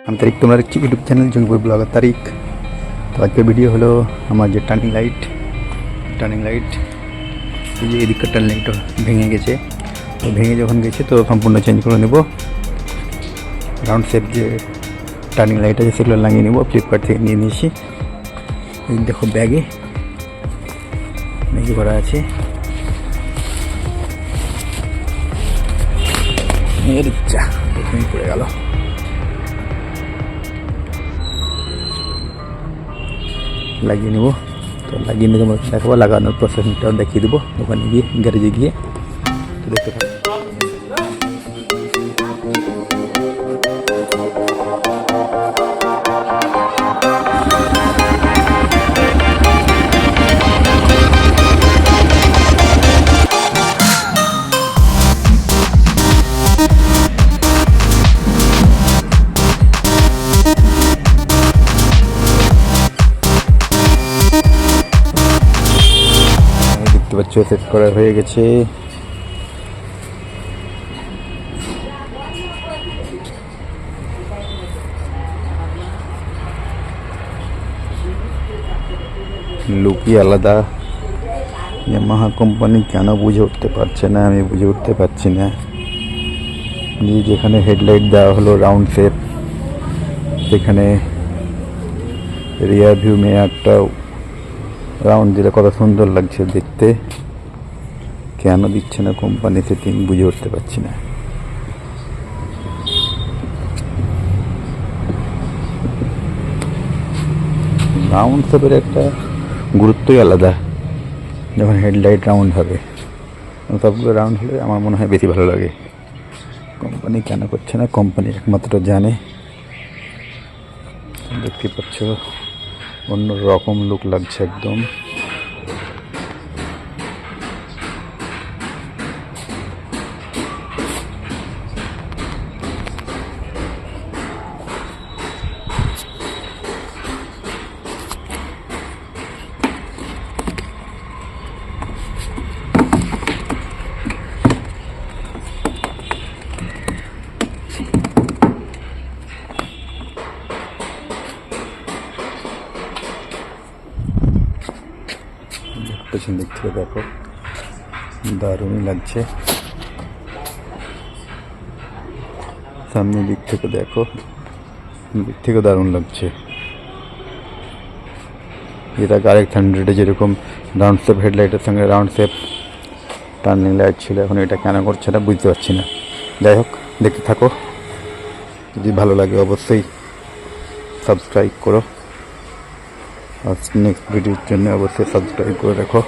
আমি তারিক, তোমরা দেখছি ইউটিউব চ্যানেল জঙ্গিপুর ব্লগার তারিক। তো আজকের ভিডিও হলো আমার যে টার্নিং লাইট এই যে এদিককার টার্নিং লাইটটা ভেঙে গেছে। তো ভেঙে যখন গেছে তো সম্পূর্ণ চেঞ্জ করে নেব। রাউন্ড শেপ যে টার্নিং লাইট আছে সেগুলো লাগিয়ে নেব, ফ্লিপকার্ট থেকে নিয়ে নিয়েছি। এই দেখো ব্যাগে করা আছে। এর ইচ্ছা প্রথমেই পড়ে গেল। লাগিয়ে নেব। তো লাগিয়ে নিয়ে তোমাকে দেখাবো, লাগানোর প্রসেসিংটাও দেখিয়ে দেবো দোকানে গিয়ে, গ্যারেজে গিয়ে। তো দেখতে থাকো। দেখতে পাচ্ছ সেট করা হয়ে গেছে। লুকই আলাদা। ইয়ামাহা কোম্পানি কেন বুঝে উঠতে পারছে না, আমি বুঝে উঠতে পারছি না। যেখানে হেডলাইট দেওয়া হলো রাউন্ড শেপ, সেখানে রিয়ার ভিউ নিয়ে একটা রাউন্ড দিলে কত সুন্দর লাগছে দেখতে। কেন দিচ্ছে না কোম্পানি সেটিং, বুঝে উঠতে পারছি না। রাউন্ড শেপের একটা গুরুত্বই আলাদা। যখন হেডলাইট রাউন্ড হবে, সবগুলো রাউন্ড হলে আমার মনে হয় বেশি ভালো লাগে। কোম্পানি কেন করছে না, কোম্পানি একমাত্র জানে। দেখতে পাচ্ছ অন্য রকম লুক লাগছে একদম। পেছন দিক থেকে দেখো, দারুণই লাগছে। সামনের দিক থেকে দেখো, দিক থেকে দারুণ লাগছে। এটা RX-100 যেরকম রাউন্ড শেপ হেডলাইটের সঙ্গে রাউন্ড শেপ টার্নিং লাইট ছিল, এখন এটা কেন করছে না বুঝতে পারছি না। যাই হোক, দেখতে থাকো। যদি ভালো লাগে অবশ্যই সাবস্ক্রাইব করো। আর নেক্সট ভিডিওর জন্য অবশ্যই সাবস্ক্রাইব করে রাখো।